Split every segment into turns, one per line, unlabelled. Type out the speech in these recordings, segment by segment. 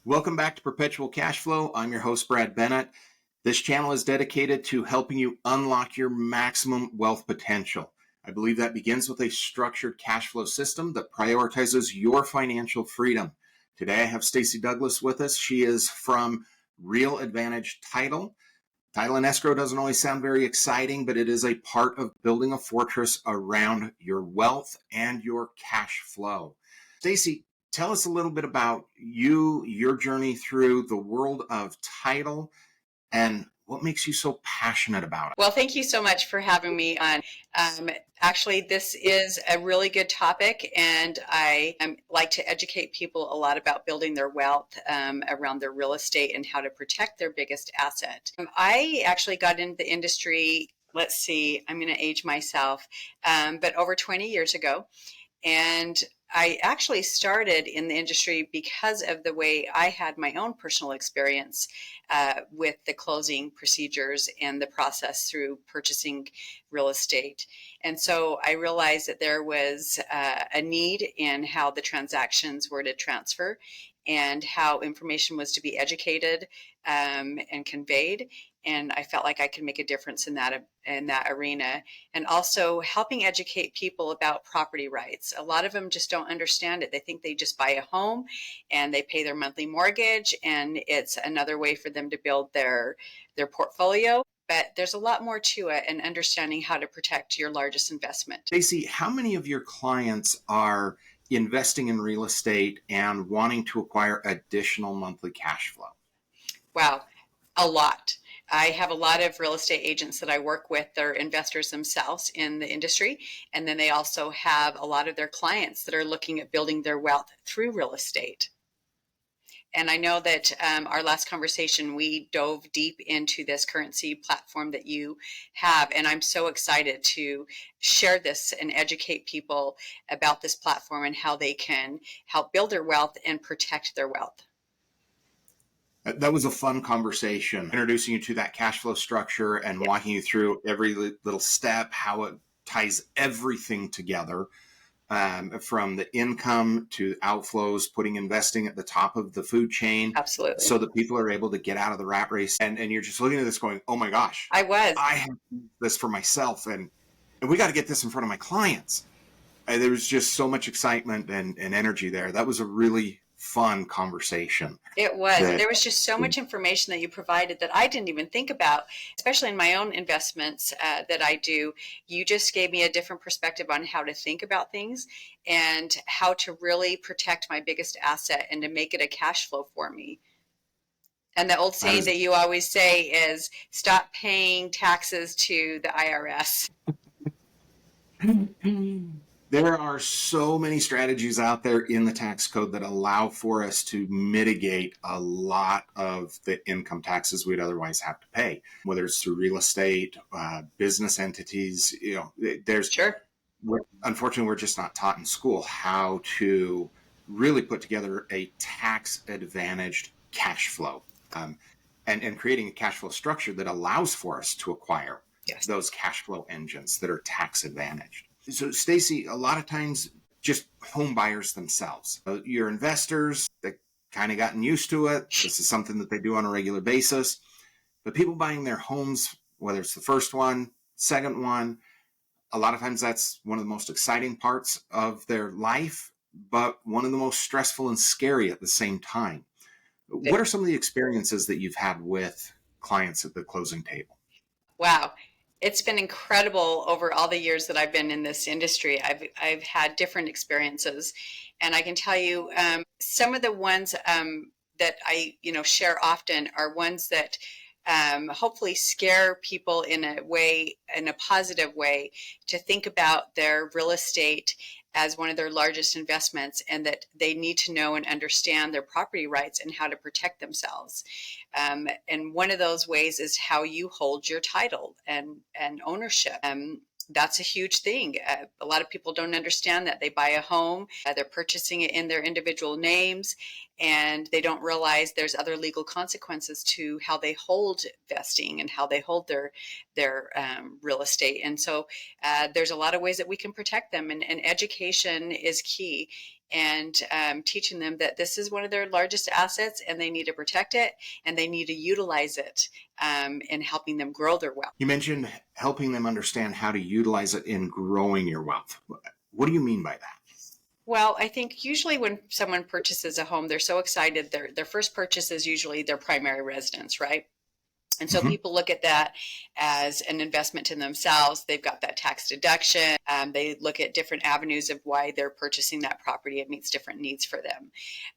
Welcome back to Perpetual Cashflow. I'm your host, Brad Bennett. This channel is dedicated to helping you unlock your maximum wealth potential. I believe that begins with a structured cash flow system that prioritizes your financial freedom. Today, I have Stacey Douglas with us. She is from Real Advantage Title. Title and escrow doesn't always sound very exciting, but it is a part of building a fortress around your wealth and your cash flow. Stacey, tell us a little bit about you, your journey through the world of title, and what makes you so passionate about it.
Well, thank you so much for having me on. Actually, this is a really good topic, and I like to educate people a lot about building their wealth around their real estate and how to protect their biggest asset. I actually got into the industry, let's see, I'm going to age myself, but over 20 years ago. And I actually started in the industry because of the way I had my own personal experience with the closing procedures and the process through purchasing real estate. And so I realized that there was a need in how the transactions were to transfer and how information was to be educated and conveyed. And I felt like I could make a difference in that arena, and also helping educate people about property rights. A lot of them just don't understand it. They think they just buy a home and they pay their monthly mortgage, and it's another way for them to build their portfolio. But there's a lot more to it, and understanding how to protect your largest investment.
Stacey, how many of your clients are investing in real estate and wanting to acquire additional monthly cash flow?
Wow, a lot. I have a lot of real estate agents that I work with. They're investors themselves in the industry. And then they also have a lot of their clients that are looking at building their wealth through real estate. And I know that our last conversation, we dove deep into this currency platform that you have. And I'm so excited to share this and educate people about this platform and how they can help build their wealth and protect their wealth.
That was a fun conversation, introducing you to that cash flow structure and walking you through every little step, how it ties everything together, from the income to outflows, putting investing at the top of the food chain.
Absolutely.
So that people are able to get out of the rat race. And you're just looking at this going, oh my gosh,
I
have this for myself, and we got to get this in front of my clients. There was just so much excitement and energy there. That was a really fun conversation.
It was. There was just so much information that you provided that I didn't even think about, especially in my own investments that I do. You just gave me a different perspective on how to think about things and how to really protect my biggest asset and to make it a cash flow for me. And the old saying that you always say is, stop paying taxes to the IRS.
There are so many strategies out there in the tax code that allow for us to mitigate a lot of the income taxes we'd otherwise have to pay, whether it's through real estate, business entities. There's unfortunately, we're just not taught in school how to really put together a tax advantaged cash flow, and creating a cash flow structure that allows for us to acquire those cash flow engines that are tax advantaged. So, Stacey, a lot of times just home buyers themselves, your investors, they've kind of gotten used to it. This is something that they do on a regular basis. But people buying their homes, whether it's the first one, second one, a lot of times that's one of the most exciting parts of their life, but one of the most stressful and scary at the same time. What are some of the experiences that you've had with clients at the closing table?
Wow. It's been incredible over all the years that I've been in this industry. I've had different experiences, and I can tell you some of the ones that I share often are ones that hopefully scare people in a positive way, to think about their real estate as one of their largest investments, and that they need to know and understand their property rights and how to protect themselves. And one of those ways is how you hold your title and ownership. That's a huge thing. A lot of people don't understand that. They buy a home, they're purchasing it in their individual names, and they don't realize there's other legal consequences to how they hold vesting and how they hold their real estate. And so there's a lot of ways that we can protect them, and education is key. and teaching them that this is one of their largest assets and they need to protect it and they need to utilize it in helping them grow their wealth.
You mentioned helping them understand how to utilize it in growing your wealth. What do you mean by that?
Well, I think usually when someone purchases a home, they're so excited. Their first purchase is usually their primary residence, right? And so
Mm-hmm.
people look at that as an investment in themselves. They've got that tax deduction. They look at different avenues of why they're purchasing that property. It meets different needs for them.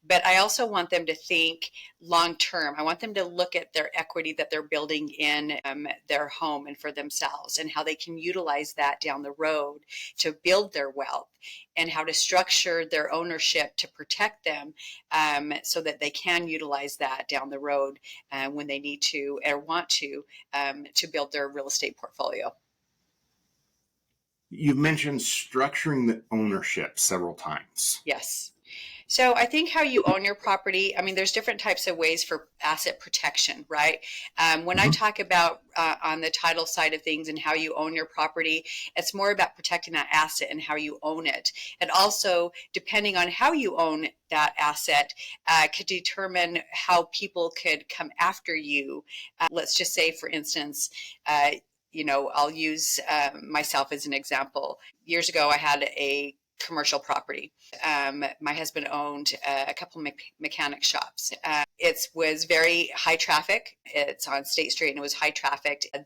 But I also want them to think long term. I want them to look at their equity that they're building in their home and for themselves, and how they can utilize that down the road to build their wealth, and how to structure their ownership to protect them so that they can utilize that down the road when they need to or want to build their real estate portfolio.
You've mentioned structuring the ownership several times.
Yes. So I think how you own your property, I mean, there's different types of ways for asset protection, right? When I
Mm-hmm.
talk about on the title side of things and how you own your property, it's more about protecting that asset and how you own it. And also, depending on how you own that asset, could determine how people could come after you. Let's just say, for instance, I'll use myself as an example. Years ago, I had a commercial property. My husband owned a couple mechanic shops. It was very high traffic. It's on State Street and it was high trafficked. A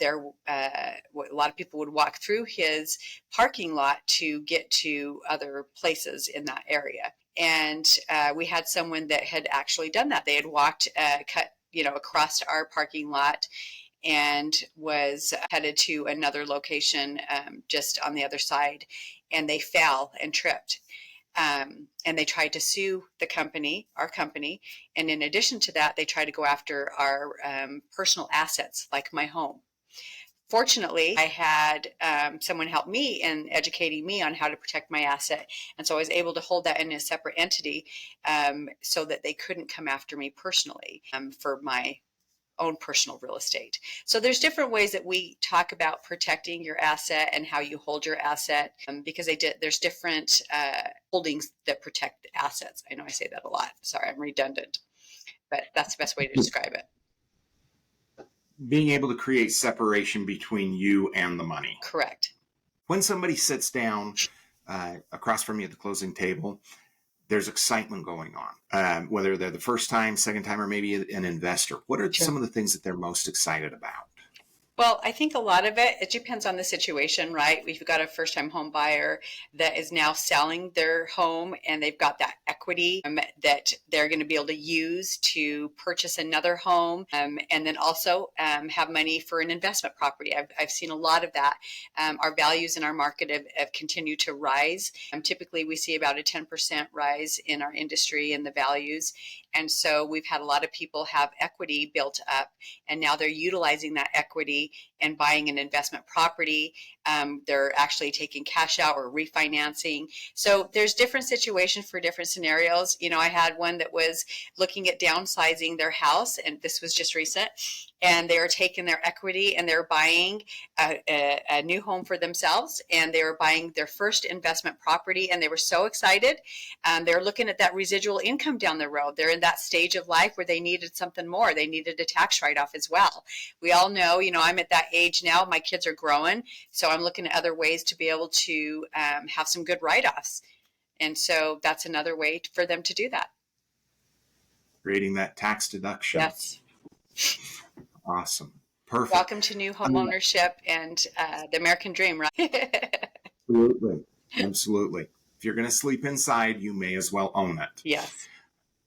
lot of people would walk through his parking lot to get to other places in that area. And we had someone that had actually done that. They had walked, cut, across our parking lot and was headed to another location just on the other side, and they fell and tripped. And they tried to sue our company. And in addition to that, they tried to go after our personal assets, like my home. Fortunately, I had someone help me in educating me on how to protect my asset. And so I was able to hold that in a separate entity so that they couldn't come after me personally for my own personal real estate. So there's different ways that we talk about protecting your asset and how you hold your asset because there's different holdings that protect the assets. I know I say that a lot. Sorry, I'm redundant, but that's the best way to describe it.
Being able to create separation between you and the money.
Correct.
When somebody sits down across from you at the closing table, there's excitement going on, whether they're the first time, second time, or maybe an investor. What are some of the things that they're most excited about?
Well, I think a lot of it depends on the situation, right? We've got a first-time home buyer that is now selling their home and they've got that equity that they're going to be able to use to purchase another home and then also have money for an investment property. I've seen a lot of that. Our values in our market have continued to rise. Typically, we see about a 10% rise in our industry in the values. And so we've had a lot of people have equity built up, and now they're utilizing that equity and buying an investment property. They're actually taking cash out or refinancing. So there's different situations for different scenarios. I had one that was looking at downsizing their house, and this was just recent. And they were taking their equity and they're buying a new home for themselves, and they were buying their first investment property, and they were so excited. They're looking at that residual income down the road. They're in that stage of life where they needed something more. They needed a tax write-off as well. We all know, I'm at that age now. My kids are growing, so I'm looking at other ways to be able to have some good write-offs. And so that's another way for them to do that.
Creating that tax deduction.
Yes.
Awesome. Perfect.
Welcome to new home ownership and the American dream, right?
Absolutely. Absolutely. If you're going to sleep inside, you may as well own it.
Yes.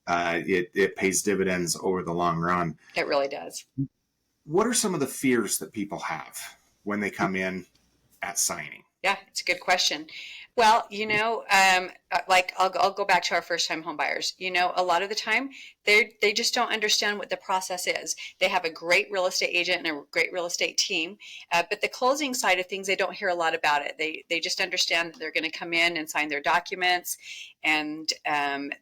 It pays dividends over the long run.
It really does.
What are some of the fears that people have when they come in at signing?
Yeah, it's a good question. Well, I'll go back to our first-time home buyers. A lot of the time, they just don't understand what the process is. They have a great real estate agent and a great real estate team, but the closing side of things, they don't hear a lot about it. They just understand that they're going to come in and sign their documents, and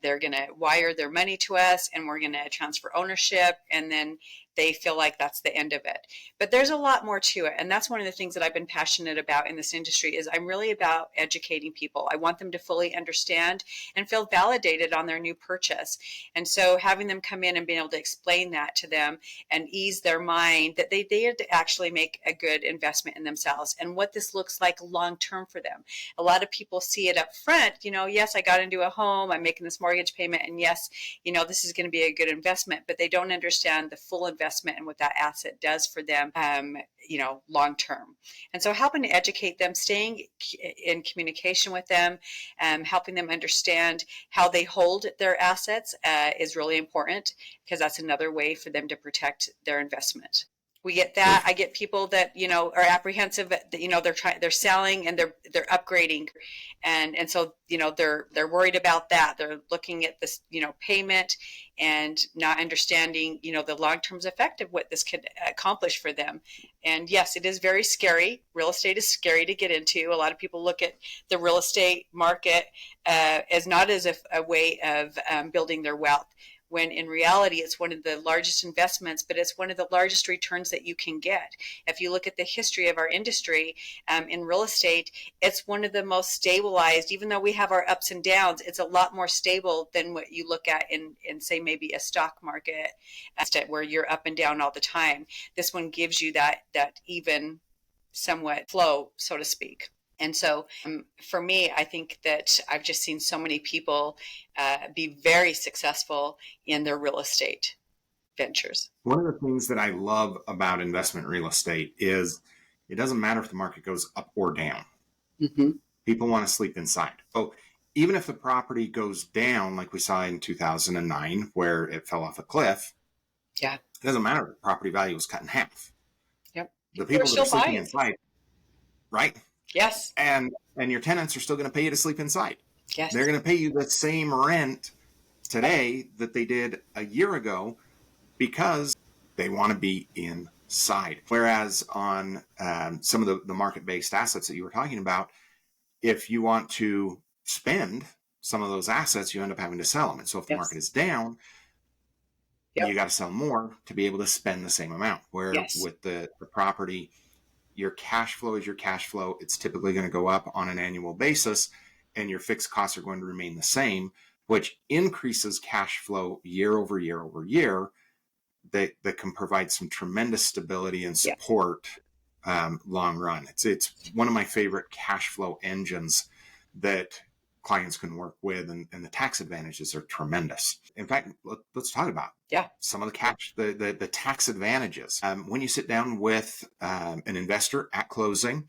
they're going to wire their money to us, and we're going to transfer ownership, and then they feel like that's the end of it. But there's a lot more to it. And that's one of the things that I've been passionate about in this industry is I'm really about educating people. I want them to fully understand understand and feel validated on their new purchase. And so having them come in and being able to explain that to them and ease their mind that they did actually make a good investment in themselves and what this looks like long term for them. A lot of people see it up front, yes, I got into a home, I'm making this mortgage payment, and yes, this is going to be a good investment, but they don't understand the full investment and what that asset does for them, long term. And so helping to educate them, staying in communication with them, helping them understand how they hold their assets is really important, because that's another way for them to protect their investment. We get that. I get people that are apprehensive that they're selling and they're upgrading, and so they're worried about that. They're looking at this payment and not understanding the long-term effect of what this could accomplish for them. And yes, it is very scary. Real estate is scary to get into. A lot of people look at the real estate market as not as a way of building their wealth, when in reality it's one of the largest investments, but it's one of the largest returns that you can get. If you look at the history of our industry in real estate, it's one of the most stabilized. Even though we have our ups and downs, it's a lot more stable than what you look at in say maybe a stock market where you're up and down all the time. This one gives you that even somewhat flow, so to speak. And so for me, I think that I've just seen so many people be very successful in their real estate ventures.
One of the things that I love about investment real estate is it doesn't matter if the market goes up or down.
Mm-hmm.
People want to sleep inside. Oh, even if the property goes down, like we saw in 2009, where it fell off a cliff,
yeah,
it doesn't matter. The property value was cut in half.
Yep.
The people that are sleeping
buying.
Inside, right?
Yes.
And your tenants are still going to pay you to sleep inside.
Yes.
They're going to pay you the same rent today that they did a year ago because they want to be inside. Whereas on some of the market-based assets that you were talking about, if you want to spend some of those assets, you end up having to sell them. And so if the market is down, you got to sell more to be able to spend the same amount. Where with the property, your cash flow is your cash flow. It's typically going to go up on an annual basis, and your fixed costs are going to remain the same, which increases cash flow year over year over year. That can provide some tremendous stability and support long run. It's one of my favorite cash flow engines that clients can work with, and the tax advantages are tremendous. In fact, let's talk about some of the tax advantages. When you sit down with an investor at closing,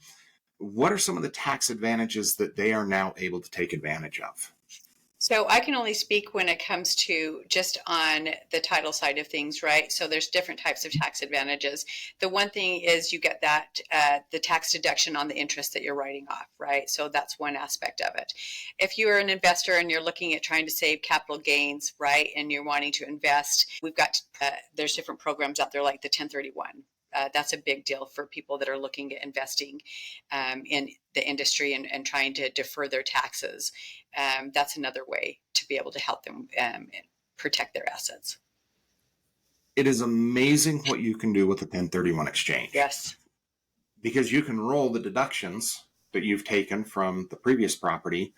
what are some of the tax advantages that they are now able to take advantage of?
So I can only speak when it comes to just on the title side of things, right? So there's different types of tax advantages. The one thing is you get that the tax deduction on the interest that you're writing off, right? So that's one aspect of it. If you are an investor and you're looking at trying to save capital gains, right, and you're wanting to invest, we've got there's different programs out there like the 1031. That's a big deal for people that are looking at investing in the industry and trying to defer their taxes. That's another way to be able to help them protect their assets.
It is amazing what you can do with a 1031 exchange.
Yes.
Because you can roll the deductions that you've taken from the previous property,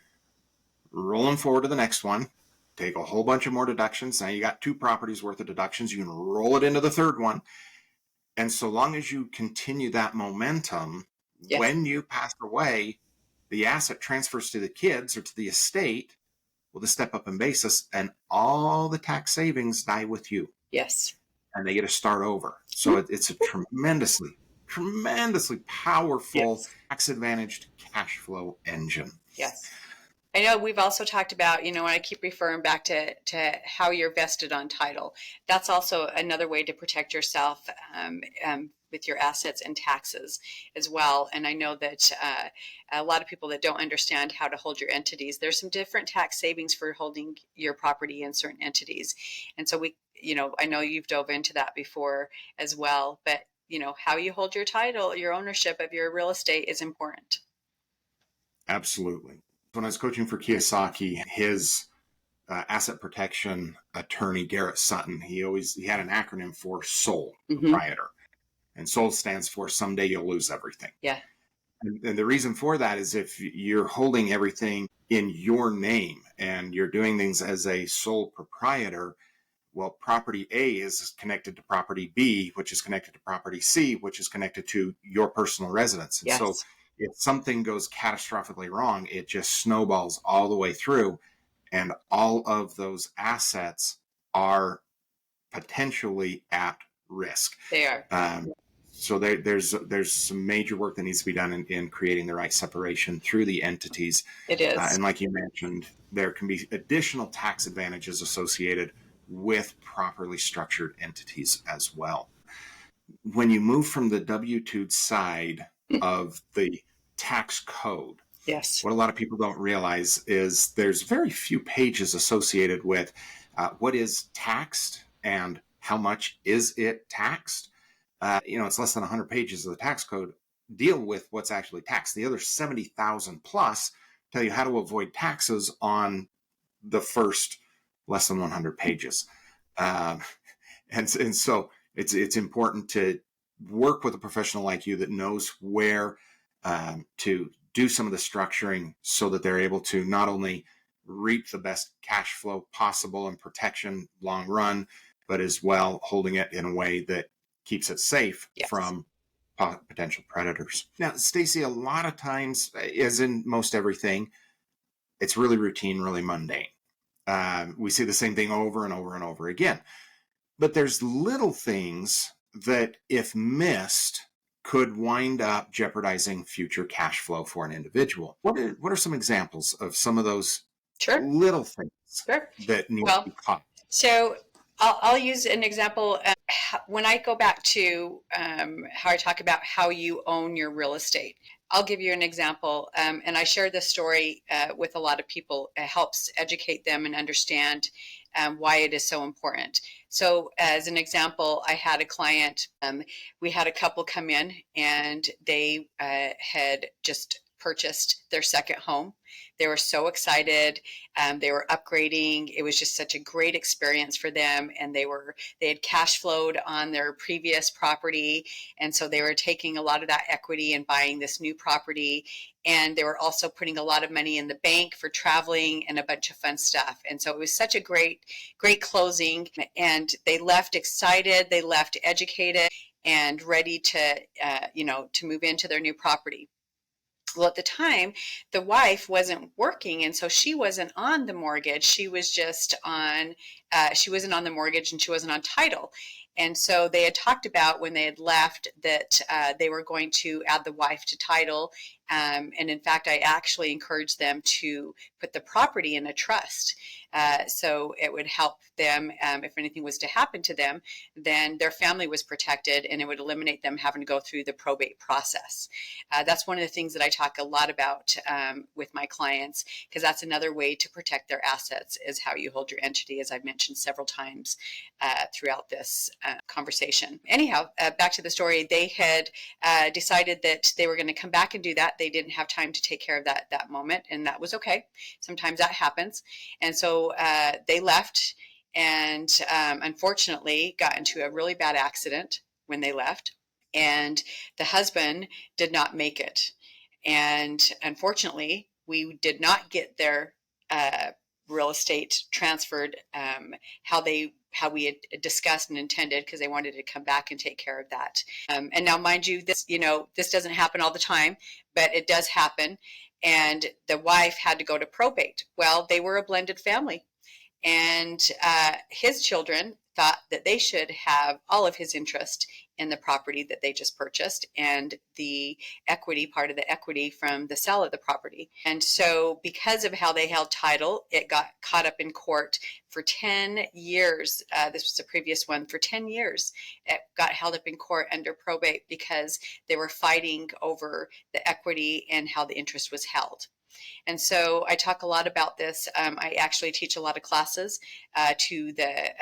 roll them forward to the next one, take a whole bunch of more deductions. Now you got 2 properties worth of deductions. You can roll it into the third one. And so long as you continue that momentum, when you pass away, the asset transfers to the kids or to the estate with a step up in basis, and all the tax savings die with you.
Yes.
And they get to start over. So it's a tremendously powerful tax advantaged cash flow engine.
Yes. I know we've also talked about, and I keep referring back to how you're vested on title. That's also another way to protect yourself with your assets and taxes as well. And I know that a lot of people that don't understand how to hold your entities, there's some different tax savings for holding your property in certain entities. And so I know you've dove into that before as well, but how you hold your title, your ownership of your real estate is important.
Absolutely. When I was coaching for Kiyosaki, his asset protection attorney, Garrett Sutton, he had an acronym for SOUL, proprietor. And SOUL stands for someday you'll lose everything.
Yeah.
And the reason for that is if you're holding everything in your name and you're doing things as a sole proprietor, well, property A is connected to property B, which is connected to property C, which is connected to your personal residence. And so
Yes,
if something goes catastrophically wrong, it just snowballs all the way through. And all of those assets are potentially at risk.
they are.
Um, so there's some major work that needs to be done in creating the right separation through the entities.
It is.
And like you mentioned, there can be additional tax advantages associated with properly structured entities as well. When you move from the W-2 side of the tax code,
Yes.
what a lot of people don't realize is there's very few pages associated with what is taxed and how much is it taxed. It's less than 100 pages of the tax code deal with what's actually taxed. The other 70,000 plus tell you how to avoid taxes on the first less than 100 pages. Um, and so it's important to work with a professional like you that knows where to do some of the structuring so that they're able to not only reap the best cash flow possible and protection long run, but as well holding it in a way that keeps it safe
Yes.
from potential predators. Now, Stacy, a lot of times, as in most everything, it's really routine, really mundane. We see the same thing over and over and over again. But there's little things that, if missed, could wind up jeopardizing future cash flow for an individual. What are some examples of some of those
Sure.
little things
Sure.
that need to
Well,
be caught?
so I'll use an example. When I go back to how I talk about how you own your real estate, I'll give you an example. And I share this story with a lot of people. It helps educate them and understand why it is so important. So, as an example, I had a client, we had a couple come in and they had just purchased their second home. They were so excited. They were upgrading. It was just such a great experience for them, and they had cash flowed on their previous property, and so they were taking a lot of that equity and buying this new property. And they were also putting a lot of money in the bank for traveling and a bunch of fun stuff. And so it was such a great closing. And they left excited. They left educated and ready to move into their new property. Well, at the time, the wife wasn't working, and so she wasn't on the mortgage. She wasn't on the mortgage, and she wasn't on title. And so they had talked about when they had left that they were going to add the wife to title. And in fact, I actually encouraged them to put the property in a trust. So it would help them if anything was to happen to them, then their family was protected and it would eliminate them having to go through the probate process. That's one of the things that I talk a lot about with my clients, because that's another way to protect their assets is how you hold your entity, as I've mentioned several times throughout this conversation. Anyhow, back to the story. They had decided that they were going to come back and do that. They didn't have time to take care of that moment, and that was okay. Sometimes that happens. And so they left and unfortunately got into a really bad accident when they left. And the husband did not make it. And unfortunately, we did not get their real estate transferred how we had discussed and intended, because they wanted to come back and take care of that. And now, mind you, this doesn't happen all the time, but it does happen. And the wife had to go to probate. Well, they were a blended family, and his children thought that they should have all of his interest in the property that they just purchased and the equity, part of the equity from the sale of the property. And so because of how they held title, it got caught up in court for 10 years. This was the previous one. For 10 years, it got held up in court under probate because they were fighting over the equity and how the interest was held. And so I talk a lot about this. I actually teach a lot of classes to the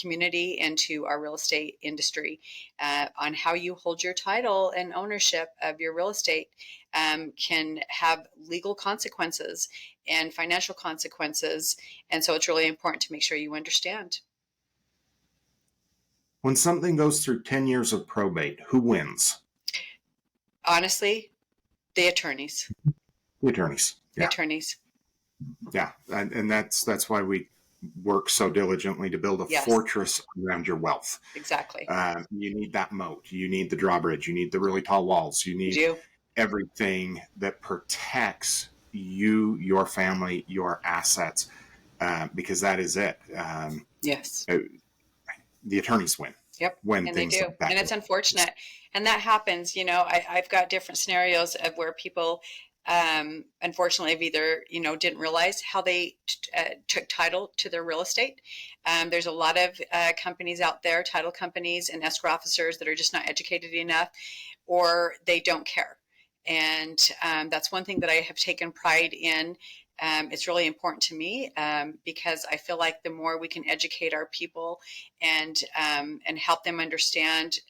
community and to our real estate industry on how you hold your title and ownership of your real estate can have legal consequences and financial consequences. And so it's really important to make sure you understand.
When something goes through 10 years of probate, who wins?
Honestly, The attorneys.
The attorneys.
The
Yeah.
attorneys.
Yeah. And that's why we work so diligently to build a
Yes.
fortress around your wealth.
Exactly.
You need that moat. You need the drawbridge. You need the really tall walls. You
You
need
do.
everything that protects you, your family, your assets, because that is it.
Yes.
The attorneys win.
Yep.
When
And they
things
do.
like that
And it's
go.
unfortunate. And that happens, I've got different scenarios of where people, unfortunately, have either, didn't realize how they took title to their real estate. There's a lot of companies out there, title companies and escrow officers that are just not educated enough, or they don't care. And that's one thing that I have taken pride in. It's really important to me because I feel like the more we can educate our people and help them understand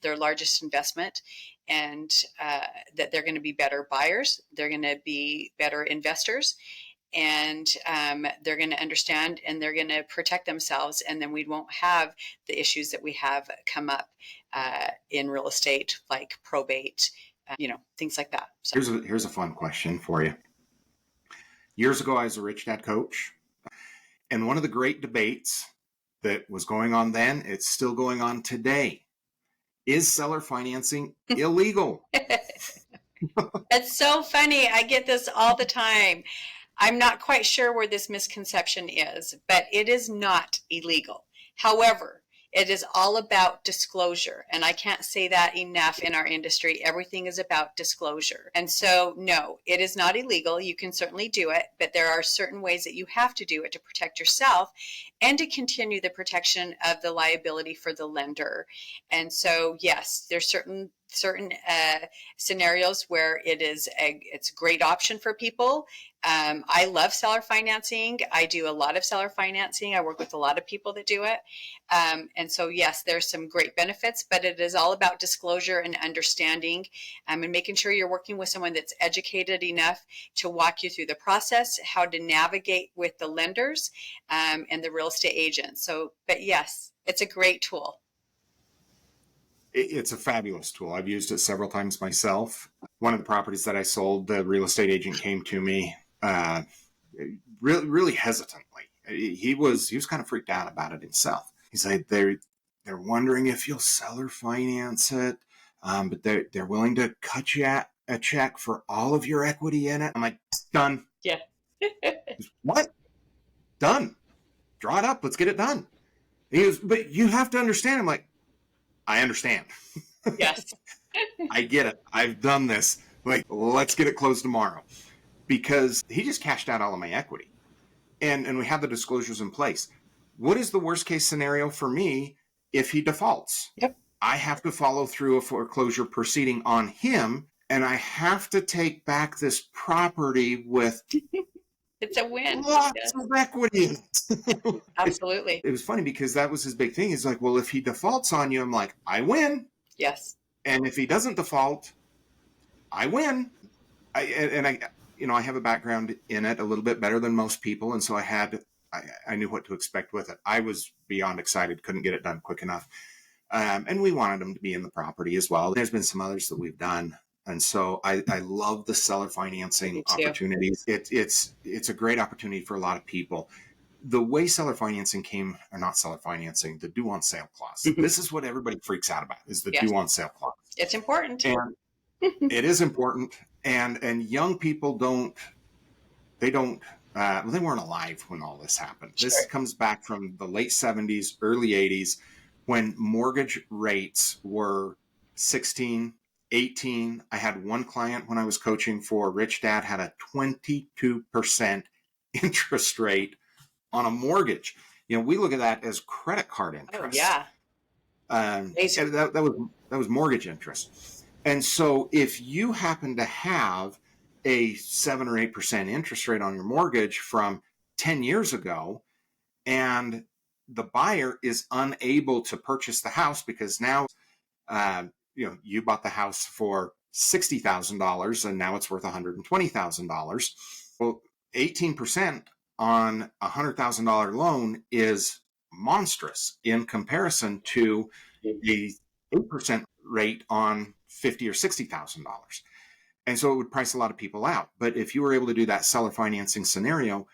their largest investment, and that they're going to be better buyers, they're going to be better investors, and they're going to understand and they're going to protect themselves, and then we won't have the issues that we have come up in real estate, like probate, things like that. So.
Here's a fun question for you. Years ago, I was a Rich Dad coach, and one of the great debates that was going on then, it's still going on today. Is seller financing illegal?
It's so funny. I get this all the time. I'm not quite sure where this misconception is, but it is not illegal. However, it is all about disclosure. And I can't say that enough in our industry. Everything is about disclosure. And so, no, it is not illegal. You can certainly do it, but there are certain ways that you have to do it to protect yourself and to continue the protection of the liability for the lender. And so, yes, there's certain scenarios where it's a great option for people. I love seller financing. I do a lot of seller financing. I work with a lot of people that do it. And so, yes, there's some great benefits, but it is all about disclosure and understanding, and making sure you're working with someone that's educated enough to walk you through the process, how to navigate with the lenders and the real estate agents. So, but yes, it's a great tool.
It's a fabulous tool. I've used it several times myself. One of the properties that I sold, the real estate agent came to me really hesitantly. He was kind of freaked out about it himself. He's like, they're wondering if you'll seller finance it, but they're willing to cut you a check for all of your equity in it. I'm like, done.
Yeah.
What? Done. Draw it up. Let's get it done. He goes, but you have to understand. I'm like, I understand.
Yes.
I get it. I've done this. Like, let's get it closed tomorrow. Because he just cashed out all of my equity. And we have the disclosures in place. What is the worst case scenario for me if he defaults?
Yep.
I have to follow through a foreclosure proceeding on him, and I have to take back this property with
It's a win.
lots of equity.
Absolutely.
It was funny because that was his big thing. He's like, well, if he defaults on you, I'm like, I win.
Yes.
And if he doesn't default, I win. I have a background in it a little bit better than most people. And so I knew what to expect with it. I was beyond excited, couldn't get it done quick enough. And we wanted him to be in the property as well. There's been some others that we've done. And so I love the seller financing opportunities. It's a great opportunity for a lot of people. The way seller financing came, or not seller financing, the due on sale clause. This is what everybody freaks out about, is the due on sale clause.
It's important.
And it is important. And young people they weren't alive when all this happened. Sure. This comes back from the late 70s, early 80s, when mortgage rates were 16, 18. I had one client when I was coaching for Rich Dad had a 22% interest rate on a mortgage. We look at that as credit card interest.
Oh, yeah.
That was mortgage interest. And so if you happen to have a 7 or 8% interest rate on your mortgage from 10 years ago, and the buyer is unable to purchase the house because now, you bought the house for $60,000 and now it's worth $120,000. Well, 18% on a $100,000 loan is monstrous in comparison to the 8% rate on $50,000 or $60,000. And so it would price a lot of people out. But if you were able to do that seller financing scenario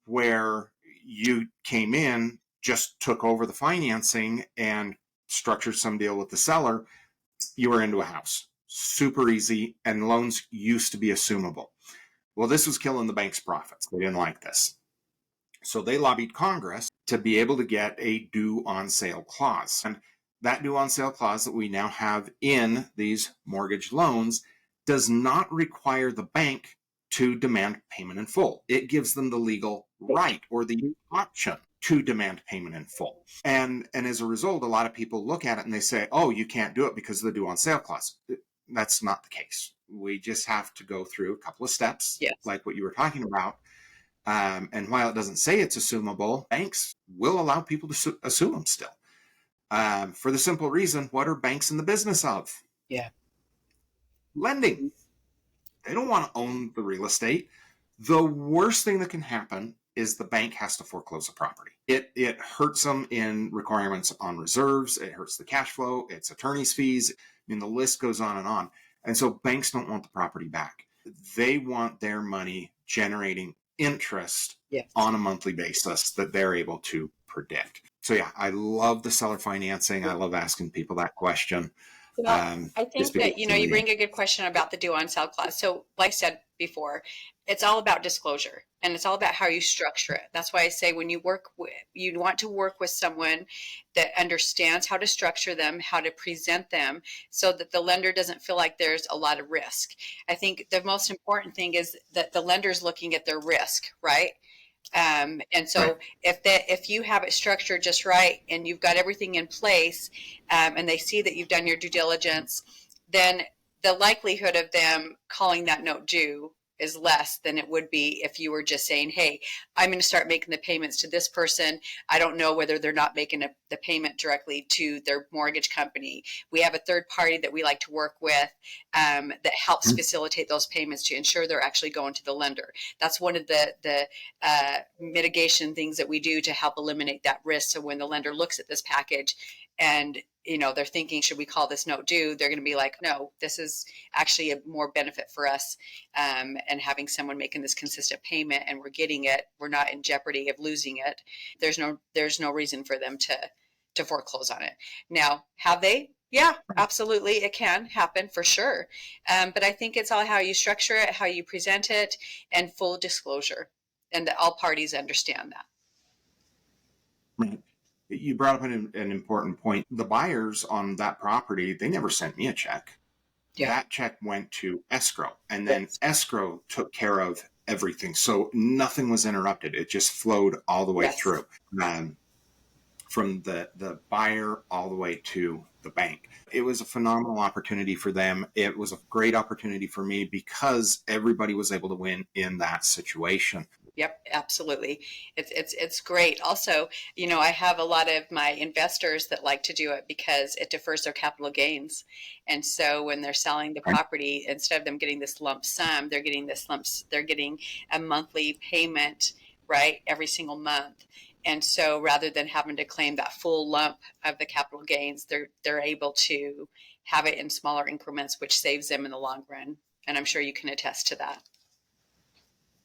where you came in, just took over the financing and structured some deal with the seller, you were into a house. Super easy, and loans used to be assumable. Well, this was killing the bank's profits. They didn't like this. So they lobbied Congress to be able to get a due on sale clause. And that due on sale clause that we now have in these mortgage loans does not require the bank to demand payment in full. It gives them the legal right or the option to demand payment in full. And as a result, a lot of people look at it and they say, oh, you can't do it because of the due on sale clause. That's not the case. We just have to go through a couple of steps,
Yes.
like what you were talking about. And while it doesn't say it's assumable, banks will allow people to assume them still. For the simple reason, what are banks in the business of?
Yeah.
Lending. They don't want to own the real estate. The worst thing that can happen is the bank has to foreclose a property. It hurts them in requirements on reserves. It hurts the cash flow. It's attorney's fees. I mean, the list goes on and on. And so banks don't want the property back. They want their money generating interest on a monthly basis that they're able to predict. So yeah, I love the seller financing. I love asking people that question.
Well, I think that, you bring a good question about the due on sale clause. So like I said before, it's all about disclosure and it's all about how you structure it. That's why I say when you you want to work with someone that understands how to structure them, how to present them so that the lender doesn't feel like there's a lot of risk. I think the most important thing is that the lender's looking at their risk, right? And so
Right.
if you have it structured just right and you've got everything in place, and they see that you've done your due diligence, then the likelihood of them calling that note due is less than it would be if you were just saying, hey, I'm going to start making the payments to this person. I don't know whether they're not making the payment directly to their mortgage company. We have a third party that we like to work with that helps facilitate those payments to ensure they're actually going to the lender. That's one of the mitigation things that we do to help eliminate that risk. So when the lender looks at this package and they're thinking, should we call this note due? They're going to be like, no, this is actually a more benefit for us. And having someone making this consistent payment and we're getting it, we're not in jeopardy of losing it. There's no reason for them to foreclose on it. Now, have they? Yeah, absolutely. It can happen for sure. But I think it's all how you structure it, how you present it, and full disclosure, and that all parties understand that.
Right. You brought up an important point. The buyers on that property, they never sent me a check.
Yeah.
That check went to escrow, and then escrow took care of everything. So nothing was interrupted. It just flowed all the way through, from the buyer all the way to the bank. It was a phenomenal opportunity for them. It was a great opportunity for me because everybody was able to win in that situation.
Yep, absolutely. It's great. Also, I have a lot of my investors that like to do it because it defers their capital gains. And so when they're selling the property, instead of them getting this lump sum, they're getting a monthly payment, right, every single month. And so rather than having to claim that full lump of the capital gains, they're able to have it in smaller increments, which saves them in the long run. And I'm sure you can attest to that.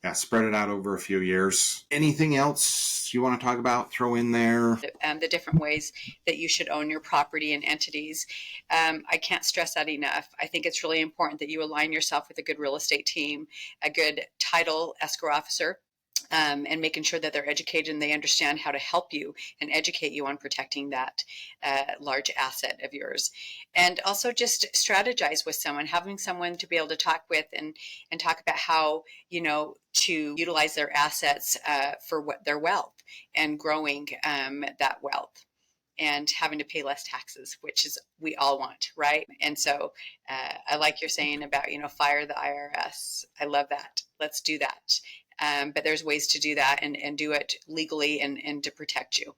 Yeah, spread it out over a few years. Anything else you want to talk about, throw in there?
The different ways that you should own your property and entities. I can't stress that enough. I think it's really important that you align yourself with a good real estate team, a good title escrow officer, and making sure that they're educated and they understand how to help you and educate you on protecting that large asset of yours. And also just strategize with someone, having someone to be able to talk with and talk about how, to utilize their assets for what their wealth and growing that wealth and having to pay less taxes, which is we all want, right? And so I like you're saying about, fire the IRS. I love that. Let's do that. But there's ways to do that and do it legally and to protect you.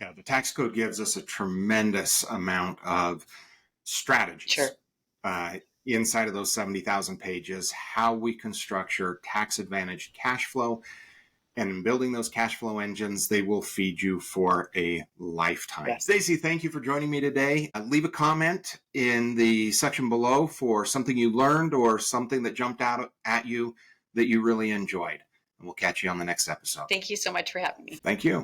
Yeah, the tax code gives us a tremendous amount of strategies.
Sure.
Inside of those 70,000 pages, how we can structure tax advantage cash flow And in building those cash flow engines, they will feed you for a lifetime.
Yes.
Stacey, thank you for joining me today. Leave a comment in the section below for something you learned or something that jumped out at you that you really enjoyed. And we'll catch you on the next episode.
Thank you so much for having me.
Thank you.